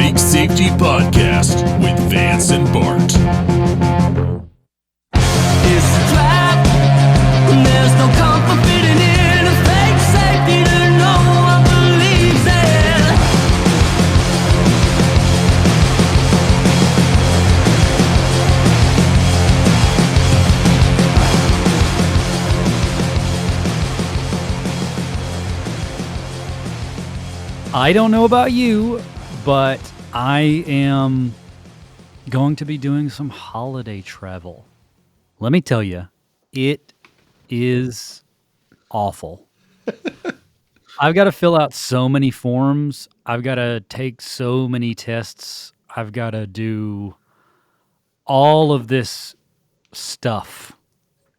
Bike Safety Podcast with Vance and Bart. It's a trap, and there's no comfort fitting in a fake safety that no one believes in. I don't know about you, but I am going to be doing some holiday travel. Let me tell you, it is awful. I've got to fill out so many forms. I've got to take so many tests. I've got to do all of this stuff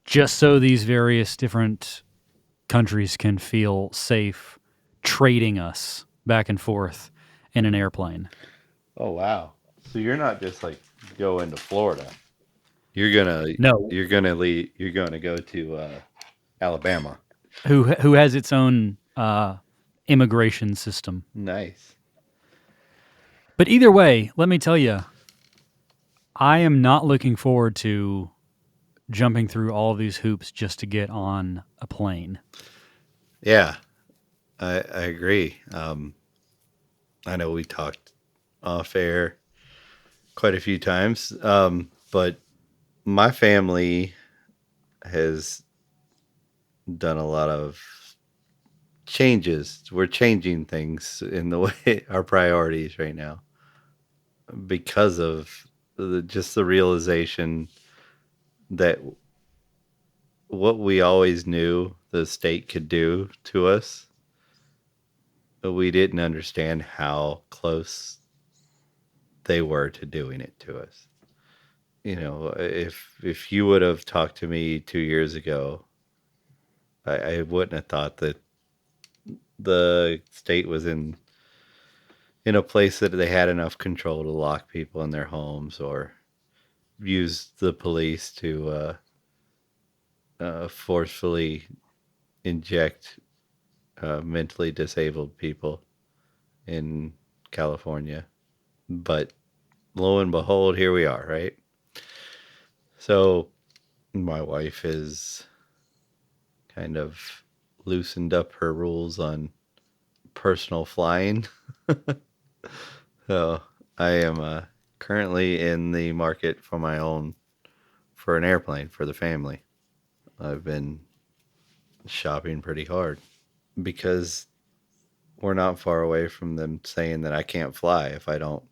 just so these various different countries can feel safe trading us back and forth in an airplane. Oh wow! So you're not just like going to Florida. You're gonna No. You're gonna leave. You're gonna go to Alabama. Who has its own immigration system. Nice. But either way, let me tell you, I am not looking forward to jumping through all of these hoops just to get on a plane. Yeah, I agree. I know we talked off air quite a few times, but my family has done a lot of changes. We're changing things in the way our priorities right now because of just the realization that what we always knew the state could do to us, but we didn't understand how close they were to doing it to us. You know, if you would have talked to me 2 years ago, I wouldn't have thought that the state was in a place that they had enough control to lock people in their homes or use the police to forcefully inject mentally disabled people in California. But lo and behold, here we are, right? So my wife has kind of loosened up her rules on personal flying. So I am currently in the market for an airplane for the family. I've been shopping pretty hard because we're not far away from them saying that I can't fly if I don't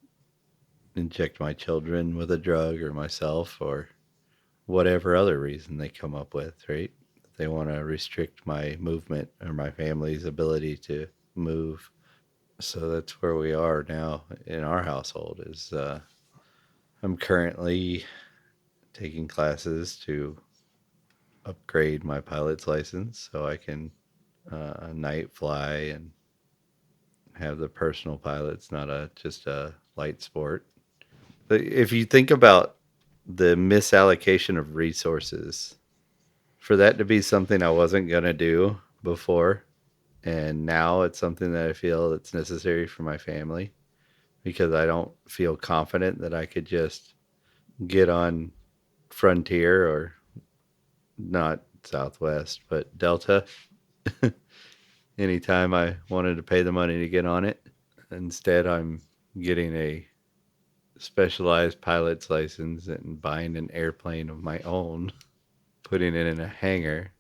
inject my children with a drug or myself or whatever other reason they come up with, right? They want to restrict my movement or my family's ability to move. So that's where we are now in our household is I'm currently taking classes to upgrade my pilot's license so I can night fly and have the personal pilots, not just a light sport. But if you think about the misallocation of resources, for that to be something I wasn't going to do before, and now it's something that I feel that's necessary for my family because I don't feel confident that I could just get on Frontier or not Southwest, but Delta anytime I wanted to pay the money to get on it. Instead, I'm getting a specialized pilot's license and buying an airplane of my own, putting it in a hangar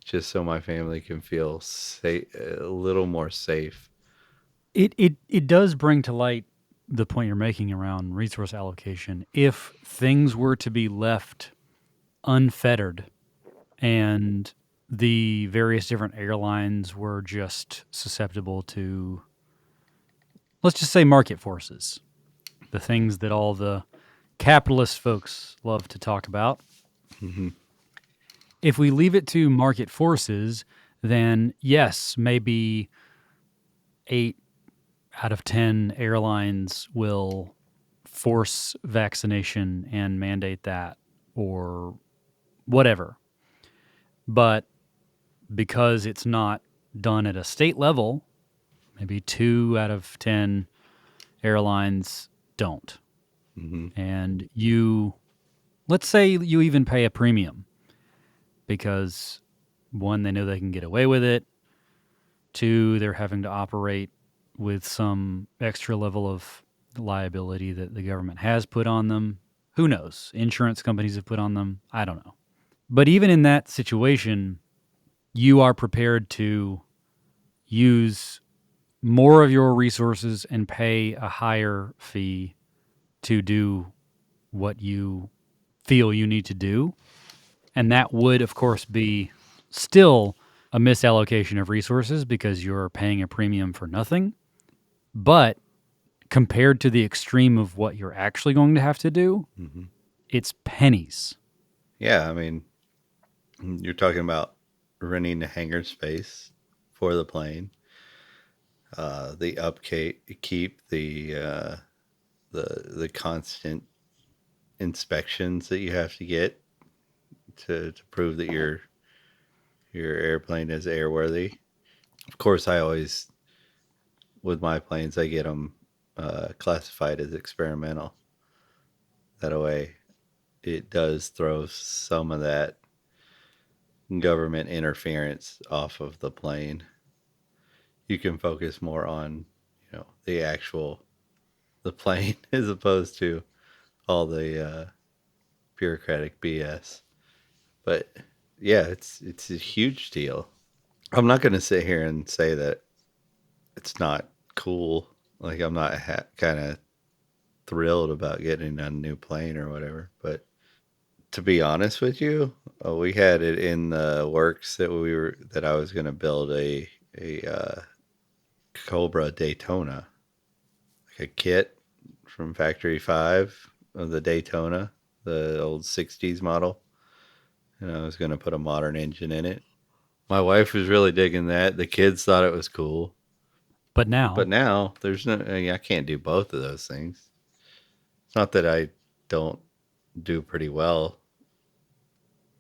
just so my family can feel safe, a little more safe. It does bring to light the point you're making around resource allocation. If things were to be left unfettered and the various different airlines were just susceptible to, let's just say, market forces, the things that all the capitalist folks love to talk about. Mm-hmm. If we leave it to market forces, then yes, maybe 8 out of 10 airlines will force vaccination and mandate that or whatever. But because it's not done at a state level, maybe 2 out of 10 airlines don't. Hmm. And let's say you even pay a premium because, one, they know they can get away with it. Two, they're having to operate with some extra level of liability that the government has put on them. Who knows? Insurance companies have put on them. I don't know. But even in that situation, you are prepared to use more of your resources and pay a higher fee to do what you feel you need to do. And that would, of course, be still a misallocation of resources because you're paying a premium for nothing. But compared to the extreme of what you're actually going to have to do, Hmm. it's pennies. Yeah, I mean, you're talking about renting the hangar space for the plane, the upkeep, the constant inspections that you have to get to prove that your airplane is airworthy. Of course, I always with my planes I get them classified as experimental. That way, it does throw some of that government interference off of the plane. You can focus more on the actual the plane as opposed to all the bureaucratic BS. But yeah, it's a huge deal. I'm not going to sit here and say that it's not cool. Like I'm not kind of thrilled about getting a new plane or whatever. But to be honest with you, we had it in the works that I was going to build a Cobra Daytona, like a kit from Factory 5 of the Daytona, the old 60s model. And I was going to put a modern engine in it. My wife was really digging that. The kids thought it was cool. But now, But now there's no, I can't do both of those things. It's not that I don't do pretty well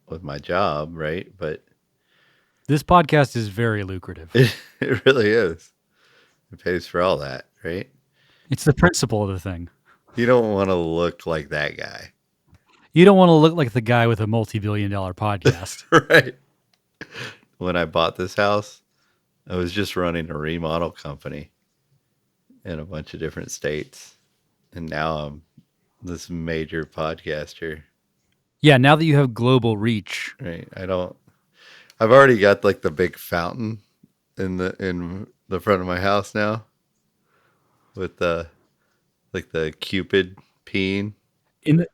with my job, right? But this podcast is very lucrative. it really is. It pays for all that, right? It's the principle of the thing. You don't want to look like that guy, You don't want to look like the guy with a multi-billion-dollar podcast. right? When I bought this house, I was just running a remodel company in a bunch of different states. And now I'm this major podcaster, Yeah, now that you have global reach, right? I've already got like the big fountain in the front of my house now with the like the Cupid peeing.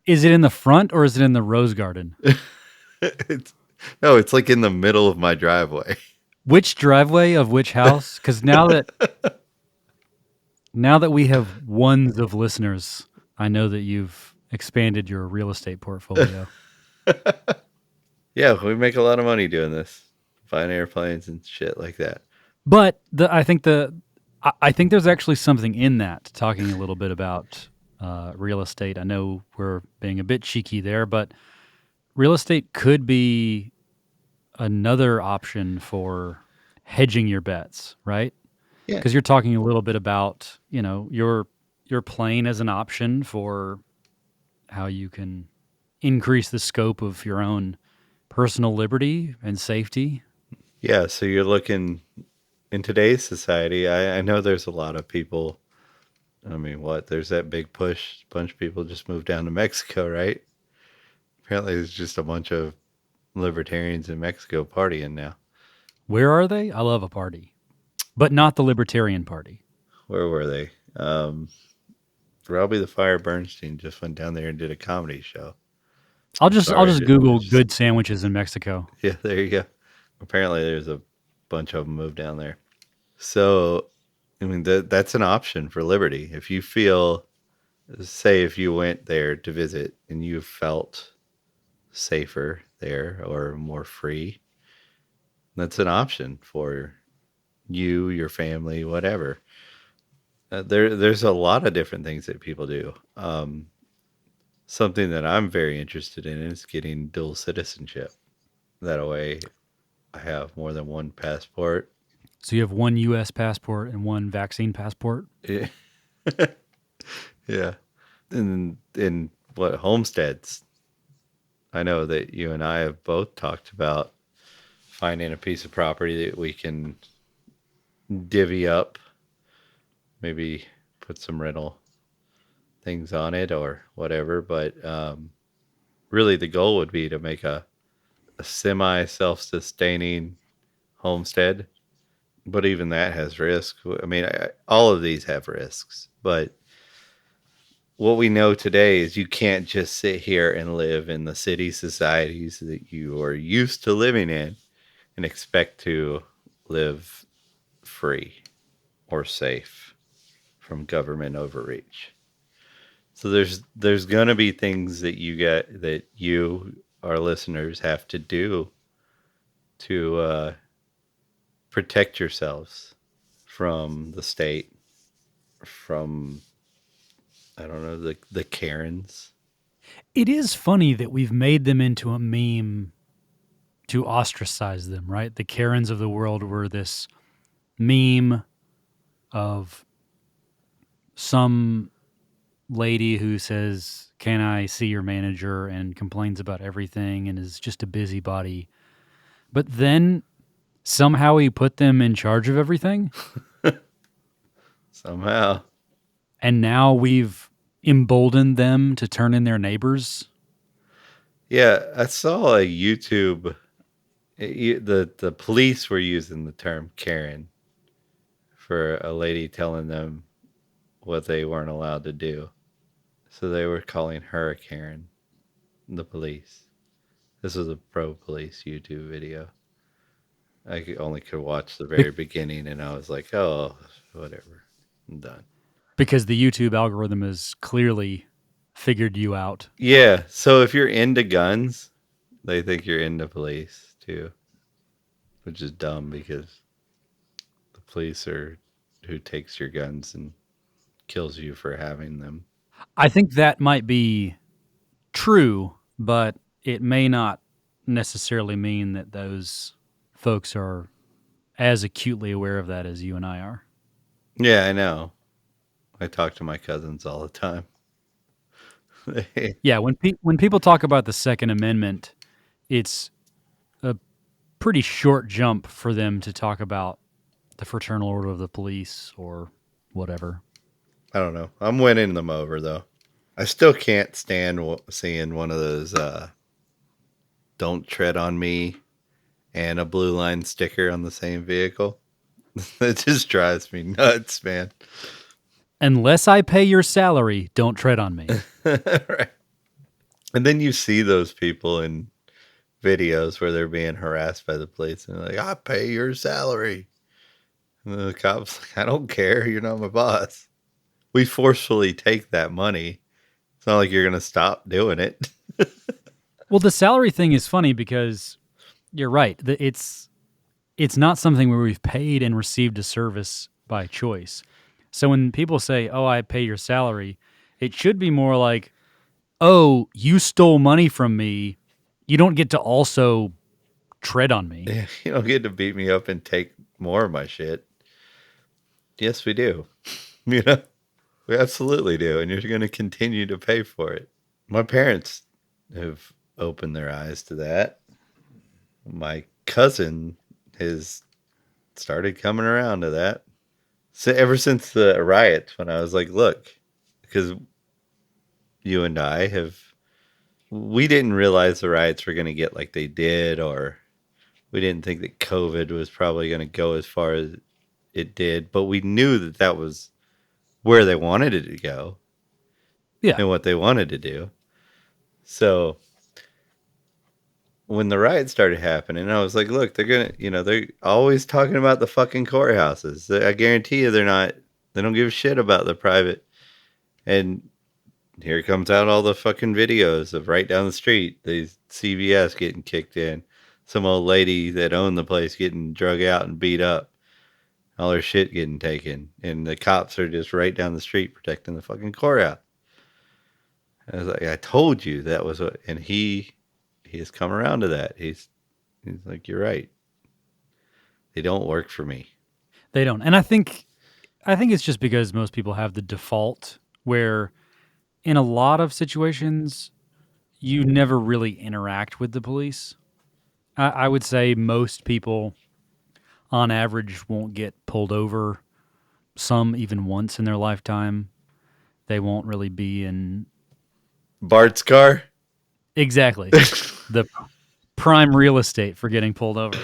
is it in the front or is it in the rose garden? It's no, it's like in the middle of my driveway. Which driveway of which house? Because now that we have ones of listeners, I know that you've expanded your real estate portfolio. Yeah, we make a lot of money doing this, buying airplanes and shit like that. But I think there's actually something in that. Talking a little bit about real estate, I know we're being a bit cheeky there, but real estate could be another option for hedging your bets, right? Yeah, Because you're talking a little bit about your plane as an option for how you can increase the scope of your own personal liberty and safety. yeah. So you're looking in today's society. I know there's a lot of people. I mean, what? There's that big push. A bunch of people just moved down to Mexico, right? Apparently, there's just a bunch of libertarians in Mexico partying now. Where are they? I love a party, but not the Libertarian Party. Where were they? Robbie the Fire Bernstein just went down there and did a comedy show. I'll just Sorry, Google just- good sandwiches in Mexico. Yeah, there you go. Apparently, there's a bunch of them moved down there. So, I mean, that's an option for liberty. If you feel, say, if you went there to visit and you felt safer there or more free, that's an option for you, your family, whatever. There's a lot of different things that people do. Something that I'm very interested in is getting dual citizenship. That way, I have more than one passport. So you have one U.S. passport and one vaccine passport. Yeah. Yeah. And what homesteads? I know that you and I have both talked about finding a piece of property that we can divvy up, maybe put some rental things on it or whatever. But really, the goal would be to make a semi self sustaining homestead. But even that has risk. I mean, all of these have risks. But what we know today is you can't just sit here and live in the city societies that you are used to living in and expect to live free or safe from government overreach. So there's going to be things that you our listeners have to do to protect yourselves from the state, from I don't know the Karens. It is funny that we've made them into a meme to ostracize them, right? The Karens of the world were this meme of some lady who says, "Can I see your manager?" and complains about everything and is just a busybody. But then somehow he put them in charge of everything. Somehow. And now we've emboldened them to turn in their neighbors. Yeah, I saw a YouTube. The police were using the term Karen for a lady telling them what they weren't allowed to do. So they were calling her a Karen, the police. This was a pro police YouTube video. Only could watch the very beginning, and I was like, oh, whatever. I'm done. Because the YouTube algorithm has clearly figured you out. Yeah, so if you're into guns, they think you're into police too, which is dumb because the police are who takes your guns and kills you for having them. I think that might be true, but it may not necessarily mean that those folks are as acutely aware of that as you and I are. Yeah, I know. I talk to my cousins all the time. Yeah, when people talk about the Second Amendment, it's a pretty short jump for them to talk about the Fraternal Order of the Police or whatever. I don't know. I'm winning them over though. I still can't stand seeing one of those "Don't tread on me" and a blue line sticker on the same vehicle. It just drives me nuts, man. Unless I pay your salary, don't tread on me. Right. And then you see those people in videos where they're being harassed by the police and they're like, I pay your salary. And the cop's like, I don't care. You're not my boss. We forcefully take that money. It's not like you're going to stop doing it. Well, the salary thing is funny because you're right. It's not something where we've paid and received a service by choice. So when people say, "Oh, I pay your salary," it should be more like, "Oh, you stole money from me. You don't get to also tread on me." You don't get to beat me up and take more of my shit. Yes, we do. You know, we absolutely do. And you're going to continue to pay for it. My parents have opened their eyes to that. My cousin has started coming around to that. So ever since the riots, when I was like, look, because you and I we didn't realize the riots were going to get like they did, or we didn't think that COVID was probably going to go as far as it did, but we knew that that was where they wanted it to go Yeah. and what they wanted to do. So when the riots started happening, I was like, look, they're always talking about the fucking courthouses. I guarantee you they don't give a shit about the private. And here comes out all the fucking videos of right down the street, the CVS getting kicked in, some old lady that owned the place getting drug out and beat up, all her shit getting taken, and the cops are just right down the street protecting the fucking courthouse. I was like, I told you that was what, and he has come around to that. He's like, you're right. They don't work for me. They don't. And I think it's just because most people have the default where in a lot of situations, you never really interact with the police. I would say most people, on average, won't get pulled over. Some even once in their lifetime. They won't really be in Bart's car. exactly the prime real estate for getting pulled over.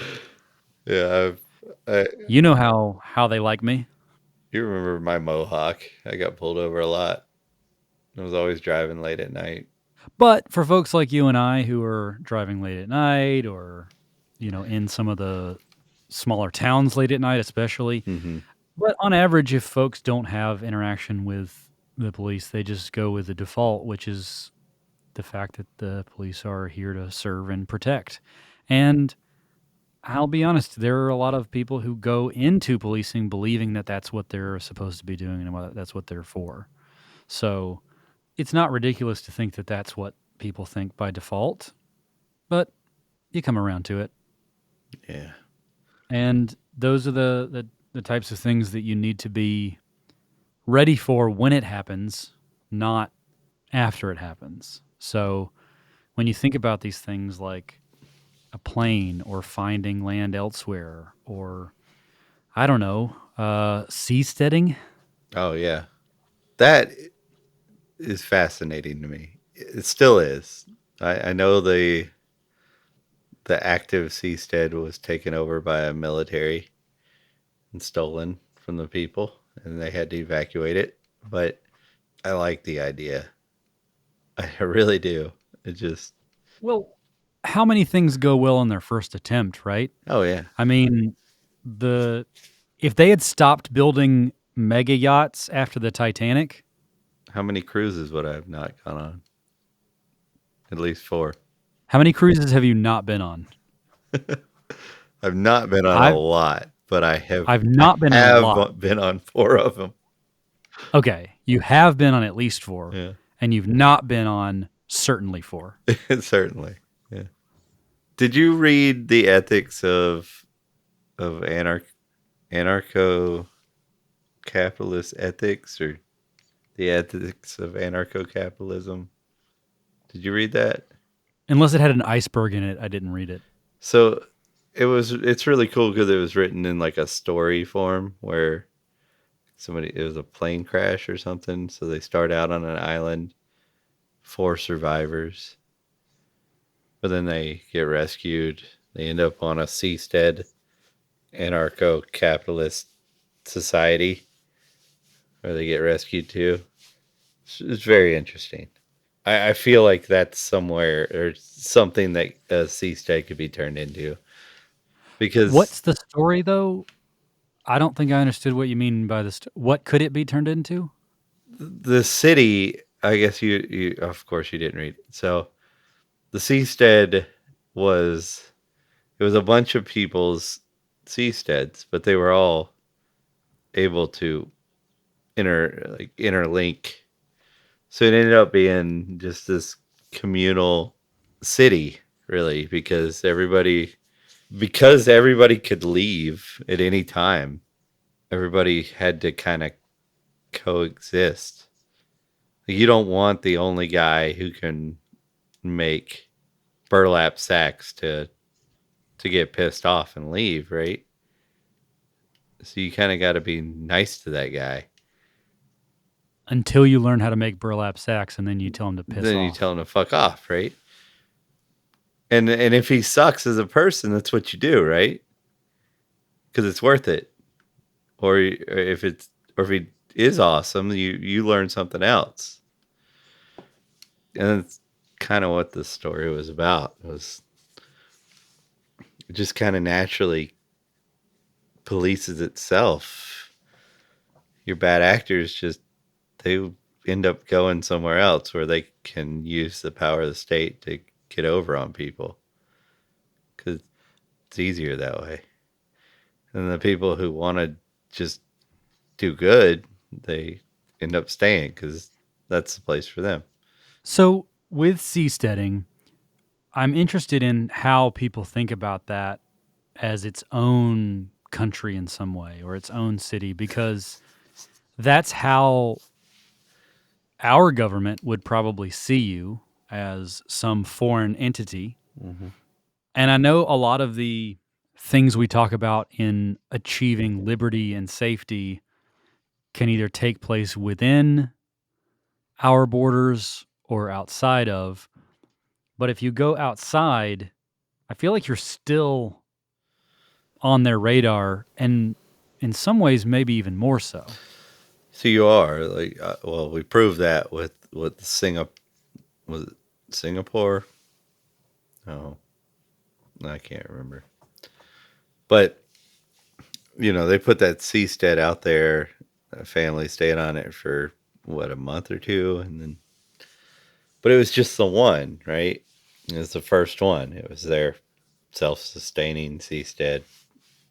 Yeah, You know how they like me. you remember my Mohawk? I got pulled over a lot. I was always driving late at night. But for folks like you and I who are driving late at night or, in some of the smaller towns late at night, especially. Mm-hmm. But on average, if folks don't have interaction with the police, they just go with the default, which is the fact that the police are here to serve and protect. And I'll be honest, there are a lot of people who go into policing believing that that's what they're supposed to be doing and that's what they're for. So it's not ridiculous to think that that's what people think by default, but you come around to it. Yeah. And those are the types of things that you need to be ready for when it happens, not after it happens. So when you think about these things like a plane or finding land elsewhere or, I don't know, seasteading. Oh yeah, that is fascinating to me. It still is. I know the active seastead was taken over by a military and stolen from the people, and they had to evacuate it. But I like the idea. I really do. It just, Well, how many things go well on their first attempt, right? oh yeah. I mean, if they had stopped building mega yachts after the Titanic, How many cruises would I have not gone on? At least 4. how many cruises have you not been on? I've not been on a I've lot, but I've not been on a lot. have been on 4 of them. Okay, you have been on at least 4, Yeah, and you've not been on certainly 4. certainly. Yeah. Did you read the ethics of anarcho capitalist ethics or the ethics of anarcho capitalism? Did you read that? Unless it had an iceberg in it, I didn't read it. So it's really cool because it was written in like a story form where it was a plane crash or something. So they start out on an island, 4 survivors, but then they get rescued. They end up on a seastead anarcho capitalist society where they get rescued too. It's very interesting. I feel like that's somewhere or something that a seastead could be turned into because What's the story, though? I don't think I understood what you mean by this. What could it be turned into? the city, I guess you of course you didn't read it. So the seastead was it was a bunch of people's seasteads, but they were all able to interlink. So it ended up being just this communal city, really, because everybody could leave at any time. Everybody had to kind of coexist. You don't want the only guy who can make burlap sacks to get pissed off and leave, right? So you kind of got to be nice to that guy. Until you learn how to make burlap sacks, and then you tell him to piss Then off. you tell him to fuck off, right? And if he sucks as a person, that's what you do, right? Because it's worth it. Or if he is awesome, you learn something else. And that's kind of what the story was about. It was just kind of naturally polices itself. Your bad actors they end up going somewhere else where they can use the power of the state to get over on people because it's easier that way. And the people who want to just do good, they end up staying because that's the place for them. So with seasteading, I'm interested in how people think about that as its own country in some way or its own city, because that's how our government would probably see you as some foreign entity. And I know a lot of the things we talk about in achieving liberty and safety can either take place within our borders or outside of. But if you go outside, I feel like you're still on their radar, and in some ways, maybe even more so. So you are like, well, we proved that with was it Singapore? Oh, I can't remember. But they put that seastead out there. A family stayed on it for what, a month or two, and then, but it was just the one, right? It was the first one. It was their self-sustaining seastead,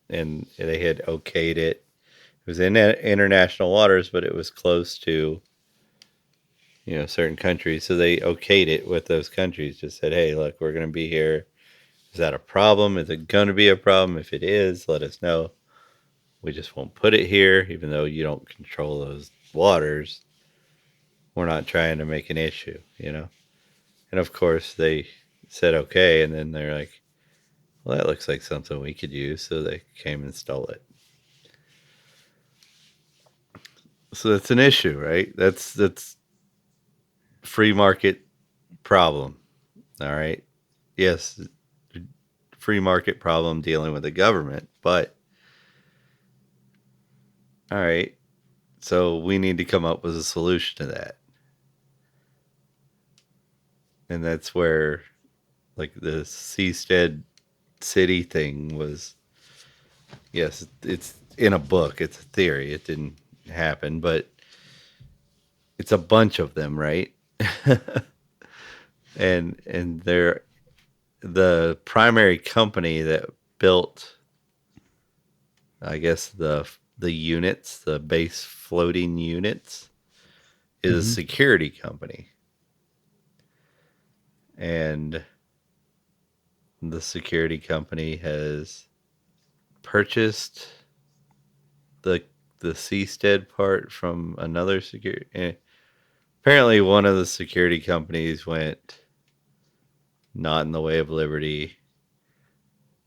and they had okayed it. It was in international waters, but it was close to certain countries, so they okayed it with those countries. Just said, "Hey, look, we're going to be here. Is that a problem? Is it going to be a problem? If it is, let us know. We just won't put it here, even though you don't control those waters. We're not trying to make an issue. And of course, they said okay, and then they're like, "Well, that looks like something we could use," so they came and stole it. So that's an issue, right? That's free market problem. All right. Yes, free market problem dealing with the government, but all right. So we need to come up with a solution to that. And that's where like the Seastead City thing was. Yes, it's in a book, it's a theory. It didn't happen, but it's a bunch of them, right? and they're the primary company that built, I guess, the units, the base floating units, is a security company. And the security company has purchased the Seastead part from another security. Apparently, one of the security companies went not in the way of liberty.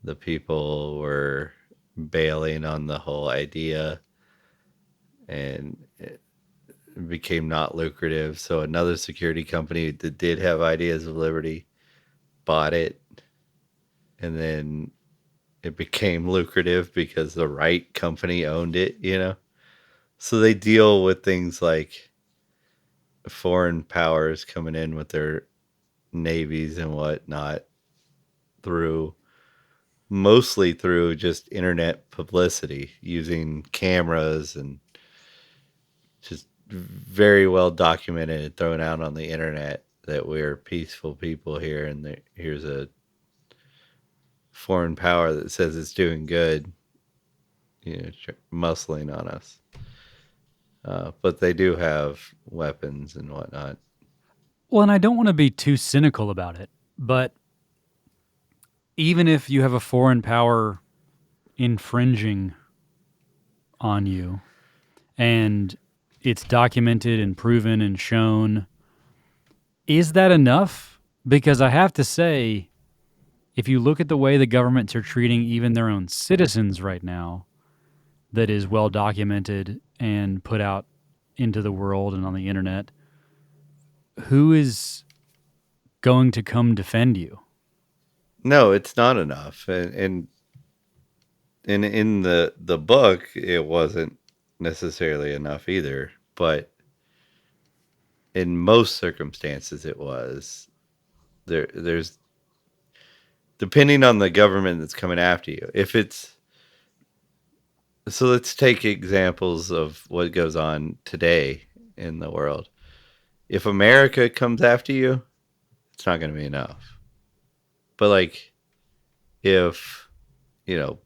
The people were bailing on the whole idea, and it became not lucrative. So another security company that did have ideas of liberty bought it, and then it became lucrative because the right company owned it. So they deal with things like foreign powers coming in with their navies and whatnot mostly through just internet publicity, using cameras and just very well documented and thrown out on the internet that we're peaceful people here, and here's a foreign power that says it's doing good, muscling on us. But they do have weapons and whatnot. Well, and I don't want to be too cynical about it, but even if you have a foreign power infringing on you and it's documented and proven and shown, is that enough? Because I have to say, if you look at the way the governments are treating even their own citizens right now, that is well documented and put out into the world and on the internet, who is going to come defend you? No, it's not enough. And in the book, it wasn't necessarily enough either. But in most circumstances, it was. There's depending on the government that's coming after you. If it's so, let's take examples of what goes on today in the world. If America comes after you, it's not going to be enough. But like, if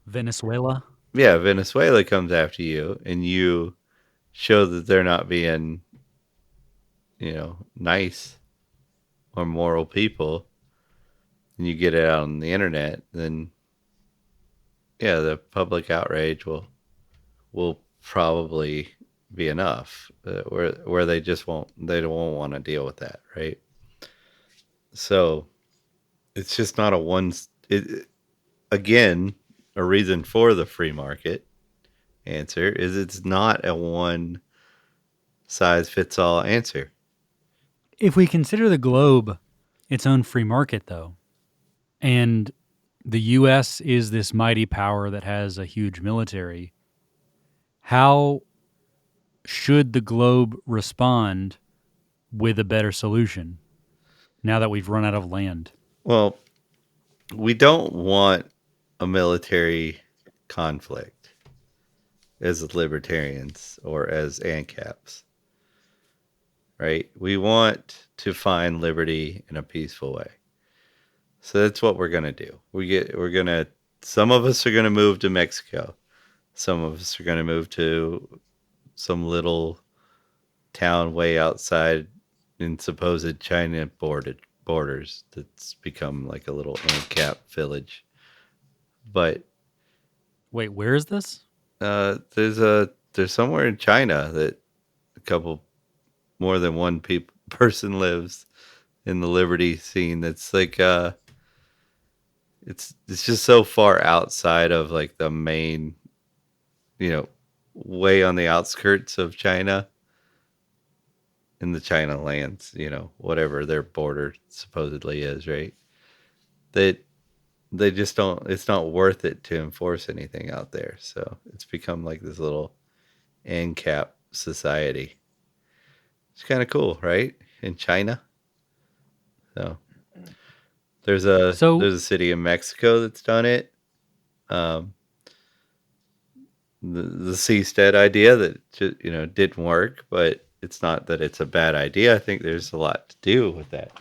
Venezuela? yeah, Venezuela comes after you, and you show that they're not being, nice or moral people, and you get it out on the internet, then yeah, the public outrage will probably be enough, where they don't want to deal with that, right? So it's just not a again, a reason for the free market answer is it's not a one size fits all answer. If we consider the globe its own free market, though, and the U.S. is this mighty power that has a huge military, how should the globe respond with a better solution now that we've run out of land? Well, we don't want a military conflict as libertarians or as ANCAPs, right? We want to find liberty in a peaceful way. So that's what we're gonna do. Some of us are gonna move to Mexico. Some of us are gonna move to some little town way outside in supposed China borders that's become like a little ANCAP village. But Wait, where is this? there's somewhere in China that a couple more than one person lives in the liberty scene. That's like it's just so far outside of like the main, you know, way on the outskirts of China in the China lands, whatever their border supposedly is, right? That they just don't. It's not worth it to enforce anything out there. So it's become like this little ANCAP society. It's kind of cool, right? In China. So So, there's a city in Mexico that's done it. Um, the seastead idea that didn't work, but it's not that it's a bad idea. I think there's a lot to do with that.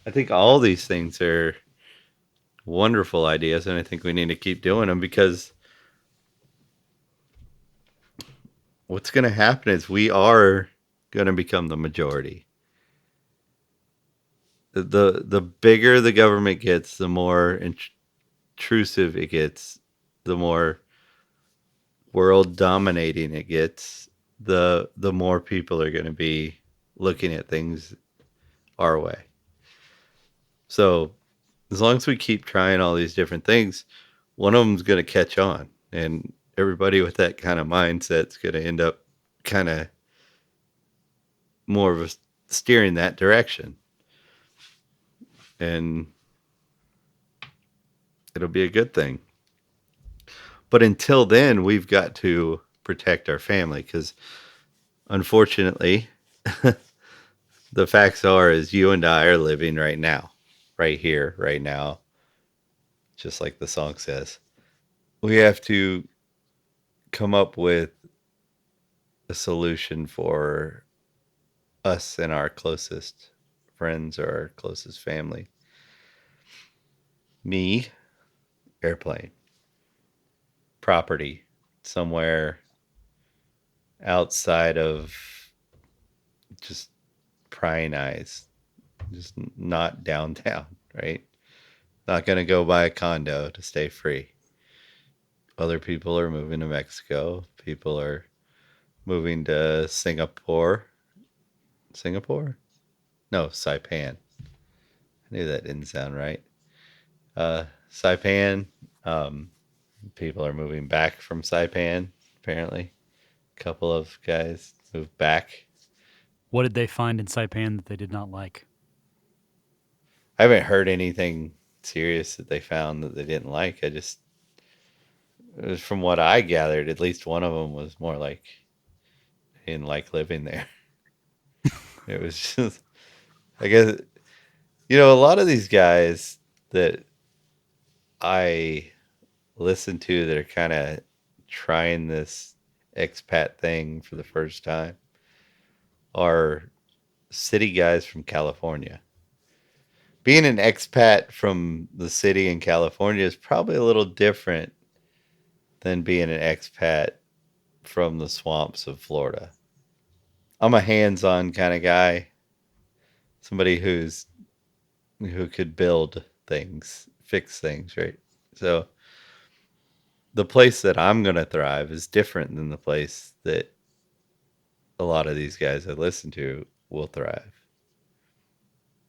I think all these things are wonderful ideas, and I think we need to keep doing them because what's going to happen is we are going to become the majority. The bigger the government gets, the more intrusive it gets, the more world dominating it gets, the more people are going to be looking at things our way. So as long as we keep trying all these different things, one of them's going to catch on, and everybody with that kind of mindset's going to end up kind of more of a steering that direction, and it'll be a good thing. But until then, we've got to protect our family because, unfortunately, the facts are is you and I are living right now, right here, right now, just like the song says. We have to come up with a solution for us and our closest friends or our closest family. Me, airplane, property, somewhere outside of just prying eyes, just not downtown, right? Not going to go buy a condo to stay free. Other people are moving to Mexico. People are moving to Singapore. Singapore? No, Saipan. I knew that didn't sound right. Saipan. People are moving back from Saipan, apparently. A couple of guys moved back. what did they find in Saipan that they did not like? I haven't heard anything serious that they found that they didn't like. From what I gathered, at least one of them was more like they didn't like living there. It was just, I guess, a lot of these guys that I listen to that are kind of trying this expat thing for the first time are city guys from California. Being an expat from the city in California is probably a little different than being an expat from the swamps of Florida. I'm a hands-on kind of guy, somebody who could build things, fix things, right? So the place that I'm going to thrive is different than the place that a lot of these guys I listen to will thrive.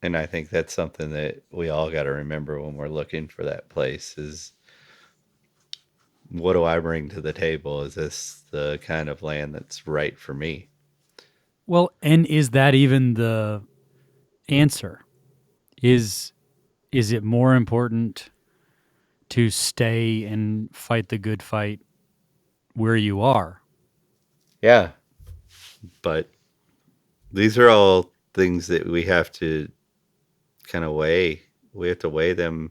And I think that's something that we all got to remember when we're looking for that place is what do I bring to the table? Is this the kind of land that's right for me? Well, and is that even the answer? Is is it more important to stay and fight the good fight where you are? Yeah. But these are all things that we have to kind of weigh. We have to weigh them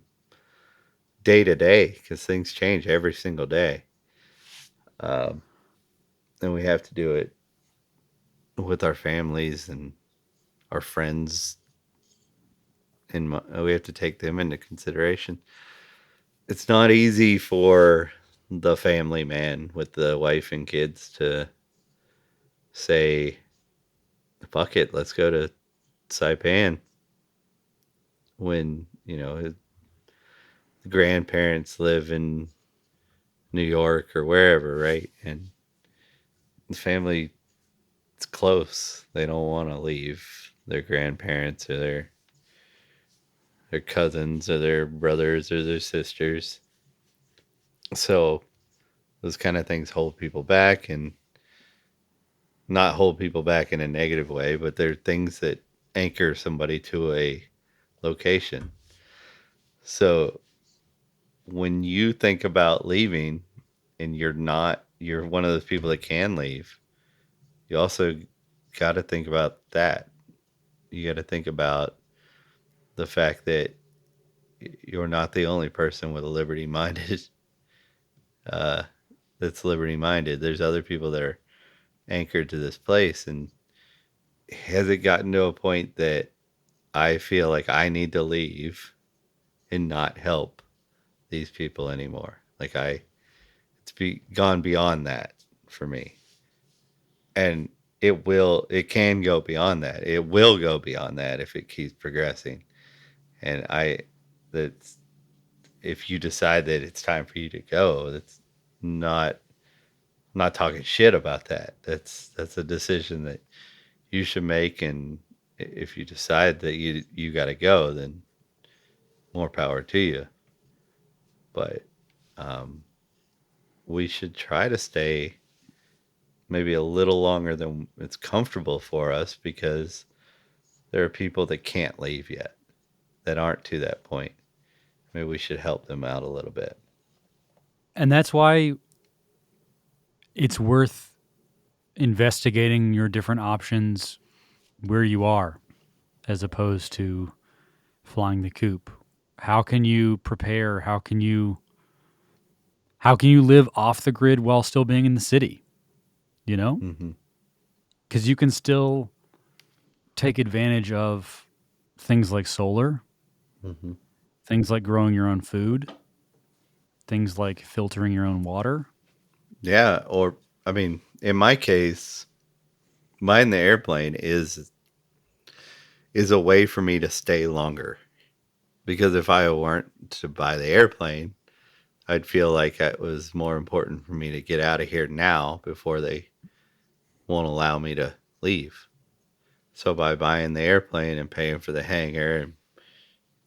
day to day because things change every single day. Um, and we have to do it with our families and our friends, and we have to take them into consideration. It's not easy for the family man with the wife and kids to say, fuck it, let's go to Saipan when, his grandparents live in New York or wherever, right? And the family, it's close. They don't want to leave their grandparents or their cousins or their brothers or their sisters. So those kind of things hold people back, and not hold people back in a negative way, but they're things that anchor somebody to a location. So when you think about leaving and you're one of those people that can leave, you also got to think about that. You got to think about the fact that you're not the only person with a liberty minded uh, that's liberty minded. There's other people that are anchored to this place. And has it gotten to a point that I feel like I need to leave and not help these people anymore? Like gone beyond that for me. And it can go beyond that. It will go beyond that if it keeps progressing. And that's, if you decide that it's time for you to go, that's not, I'm not talking shit about that. That's a decision that you should make. And if you decide that you got to go, then more power to you. But um, we should try to stay maybe a little longer than it's comfortable for us, because there are people that can't leave yet, that aren't to that point. Maybe we should help them out a little bit. And that's why it's worth investigating your different options where you are as opposed to flying the coop. How can you prepare? How can you live off the grid while still being in the city? You know? Mm-hmm. Cuz you can still take advantage of things like solar, Mm-hmm. things like growing your own food, things like filtering your own water. Yeah, or I mean, in my case, mine the airplane is a way for me to stay longer. Because if I weren't to buy the airplane, I'd feel like it was more important for me to get out of here now before they won't allow me to leave. So by buying the airplane and paying for the hangar and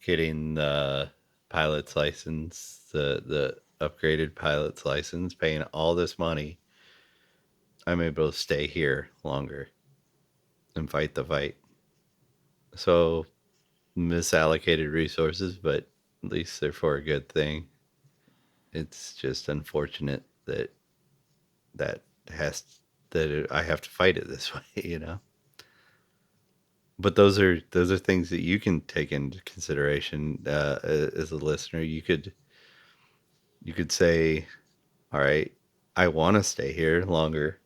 getting the pilot's license, the upgraded pilot's license, paying all this money, I'm able to stay here longer and fight the fight. So misallocated resources, but at least they're for a good thing. It's just unfortunate that has I have to fight it this way. But those are things that you can take into consideration as a listener. You could say, all right, I want to stay here longer.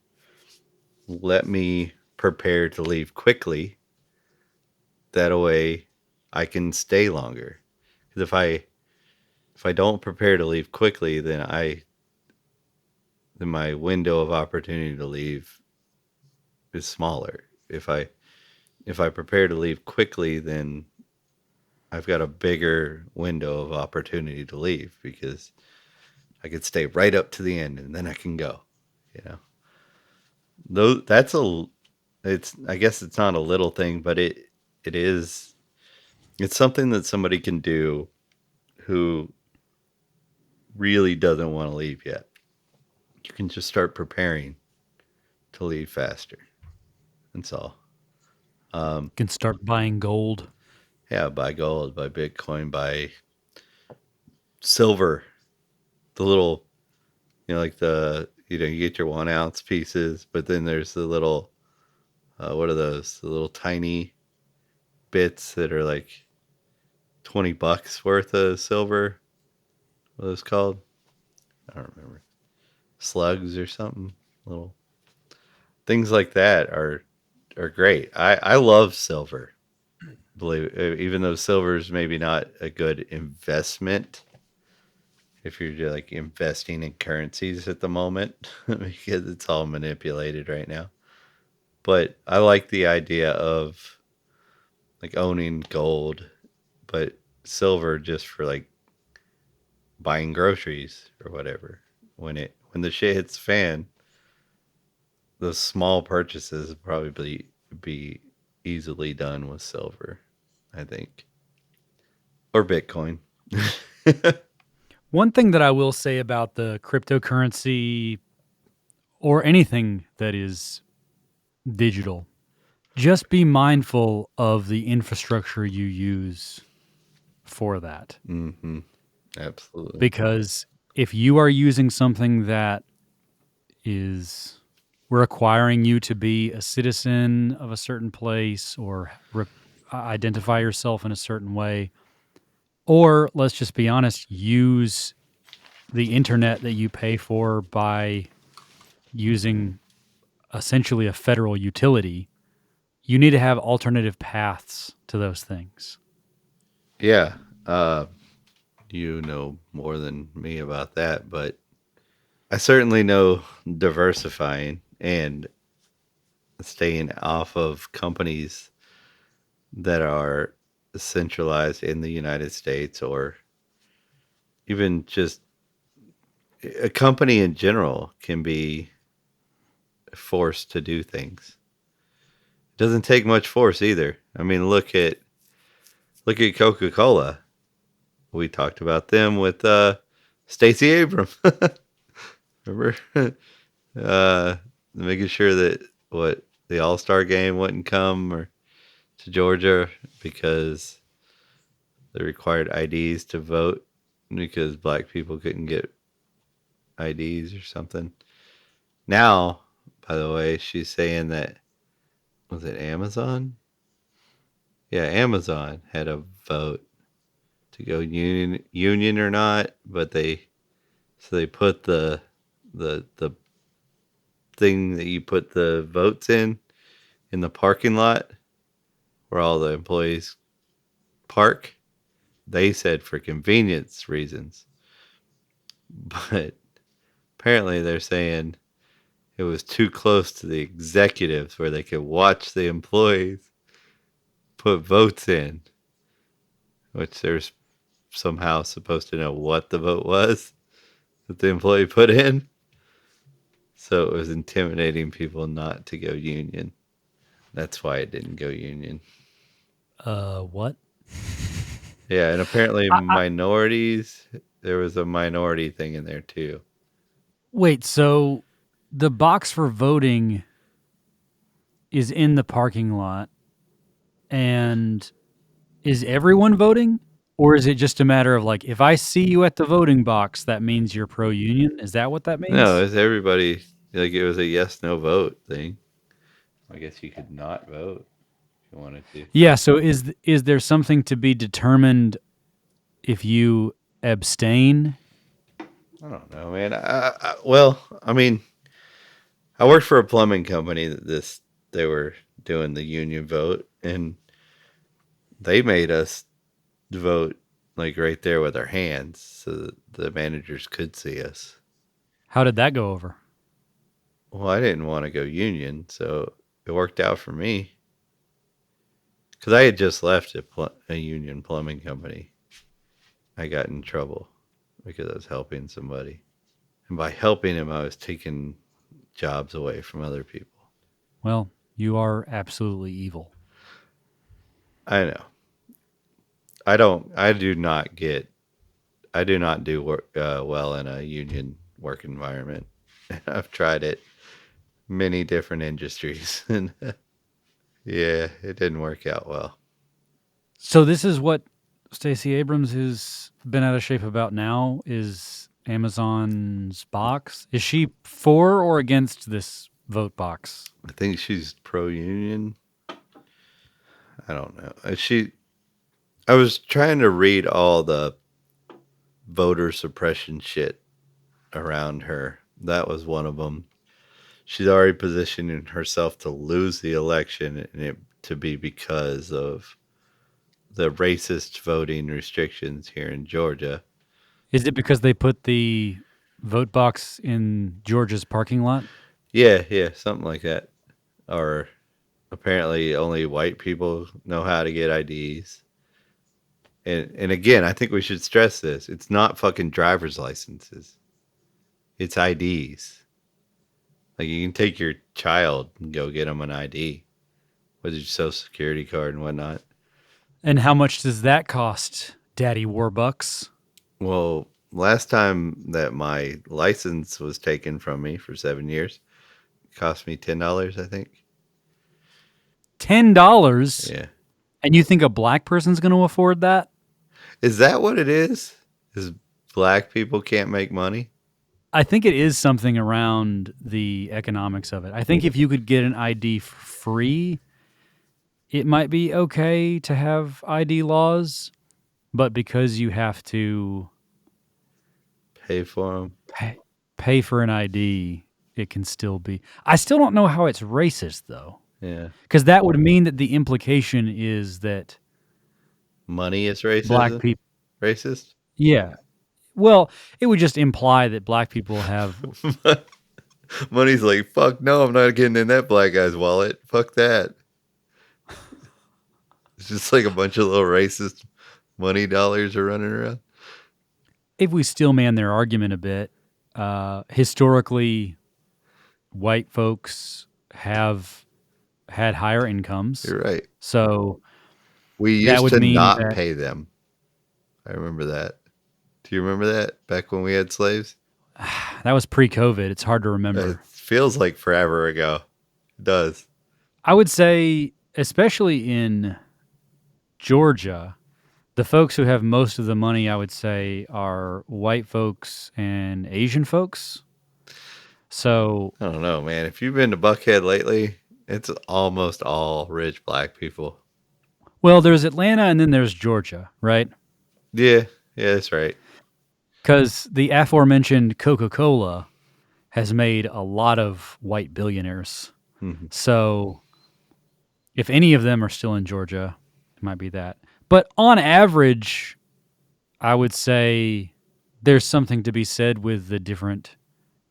Let me prepare to leave quickly. That way, I can stay longer. Because if I don't prepare to leave quickly, then my window of opportunity to leave is smaller. If I prepare to leave quickly, then I've got a bigger window of opportunity to leave, because I could stay right up to the end and then I can go. You know, Those that's a I guess it's not a little thing, but it is. It's something that somebody can do who really doesn't want to leave yet. You can just start preparing to leave faster. That's all. Can start buying gold. Yeah, buy gold, buy Bitcoin, buy silver. The little, like you get your 1 ounce pieces, but then there's the little, what are those? The little tiny bits that are like $20 worth of silver. What are those called? I don't remember. Slugs or something. Little things like that are great. I love silver. Believe even though silver is maybe not a good investment if you're like investing in currencies at the moment because it's all manipulated right now. But I like the idea of like owning gold, but silver just for like buying groceries or whatever. When the shit hits the fan, those small purchases will probably be easily done with silver, I think, or Bitcoin. One thing that I will say about the cryptocurrency or anything that is digital, just be mindful of the infrastructure you use for that. Mm-hmm. Absolutely. Because if you are using something that is requiring you to be a citizen of a certain place or identify yourself in a certain way, or let's just be honest, use the internet that you pay for by using essentially a federal utility, you need to have alternative paths to those things. Yeah. You know more than me about that, but I certainly know diversifying and staying off of companies that are centralized in the United States or even just a company in general can be forced to do things. It doesn't take much force either. I mean, look at Coca-Cola. We talked about them with Stacey Abrams. Remember? uh, Making sure that the All-Star game wouldn't come or to Georgia because they required IDs to vote because black people couldn't get IDs or something. Now, by the way, she's saying that was it Amazon? Yeah, Amazon had a vote to go union or not, but they put the thing that you put the votes in the parking lot where all the employees park. They said for convenience reasons, but apparently they're saying it was too close to the executives where they could watch the employees put votes in, which they're somehow supposed to know what the vote was that the employee put in. So it was intimidating people not to go union. That's why it didn't go union. What? Yeah, and apparently minorities, there was a minority thing in there too. Wait, so the box for voting is in the parking lot, and is everyone voting? Or is it just a matter of like, if I see you at the voting box, that means you're pro union? Is that what that No, means? it's everybody, like it was a yes no vote thing. I guess you could not vote if you wanted to. Yeah. So is there something to be determined if you abstain? I don't know, man. Well, I mean, I worked for a plumbing company that they were doing the union vote, and they made us vote like right there with our hands, so that the managers could see us. How did that go over? Well, I didn't want to go union, so it worked out for me because I had just left a union plumbing company. I got in trouble because I was helping somebody, and by helping him, I was taking jobs away from other people. Well, You are absolutely evil. I know. I don't. I do not get. I do not do work well in a union work environment. I've tried it many different industries, and yeah, it didn't work out well. So this is what Stacey Abrams has been out of shape about now is Amazon's box. Is she for or against this vote box? I think she's pro union. I don't know. She. I was trying to read all the voter suppression shit around her. That was one of them. She's already positioning herself to lose the election, and it to be because of the racist voting restrictions here in Georgia. Is it because they put the vote box in Georgia's parking lot? Yeah, something like that. Or apparently only white people know how to get IDs. And again, I think we should stress this. It's not fucking driver's licenses. It's IDs. Like you can take your child and go get them an ID with your social security card and whatnot. And how much does that cost, Daddy Warbucks? Well, last time that my license was taken from me for 7 years, it cost me $10, I think. $10? Yeah. And you think a black person's going to afford that? Is that what it is? Is black people can't make money? I think it is something around the economics of it. I think if you could get an ID for free, it might be okay to have ID laws, but because you have to Pay for them? pay for an ID, it can still be. I still don't know how it's racist though, Yeah. because that would mean that the implication is that Money is racist? black people. Racist? Yeah. Well, it would just imply that black people have. Money's like, fuck no, I'm not getting in that black guy's wallet. Fuck that. It's just like a bunch of little racist money dollars are running around. If we still man their argument a bit, historically, white folks have had higher incomes. You're right. So We that used would to mean not that- pay them. I remember that. Do you remember that back when we had slaves? that was pre-COVID. It's hard to remember. It feels like forever ago. It does. I would say, especially in Georgia, the folks who have most of the money, I would say, are white folks and Asian folks. So, I don't know, man. If you've been to Buckhead lately, it's almost all rich black people. well, there's Atlanta and then there's Georgia, right? Yeah, that's right. Because the aforementioned Coca-Cola has made a lot of white billionaires. Mhm. So if any of them are still in Georgia, it might be that. But on average, I would say there's something to be said with the different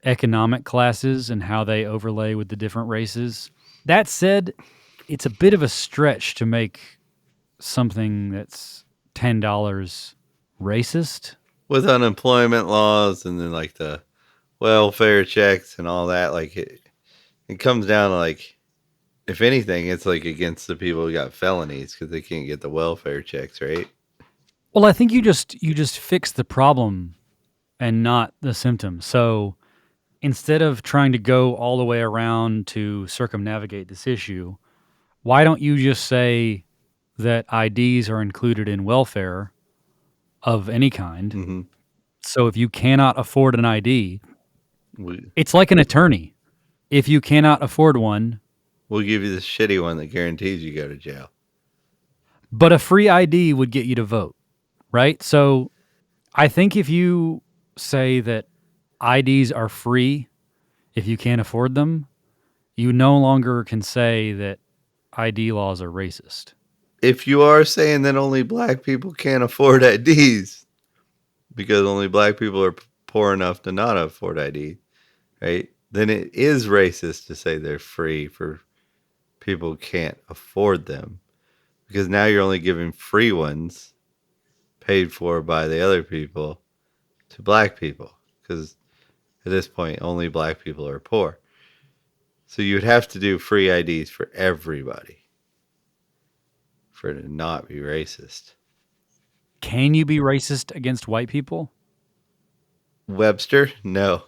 economic classes and how they overlay with the different races. That said, it's a bit of a stretch to make something that's $10 racist. With unemployment laws and then like the welfare checks and all that, like it comes down to like, if anything, it's like against the people who got felonies because they can't get the welfare checks, right? Well, I think you just fix the problem and not the symptom. So instead of trying to go all the way around to circumnavigate this issue, why don't you just say that IDs are included in welfare of any kind? Mm-hmm. So if you cannot afford an ID, We'll it's like an attorney. If you cannot afford one, give you the shitty one that guarantees you go to jail. but a free ID would get you to vote, right? So I think if you say that IDs are free if you can't afford them, you no longer can say that ID laws are racist. If you are saying that only black people can't afford IDs because only black people are poor enough to not afford ID, right? Then it is racist to say they're free for people who can't afford them because now you're only giving free ones paid for by the other people to black people because at this point only black people are poor. So you would have to do free IDs for everybody for it to not be racist. Can you be racist against white people? Webster? No.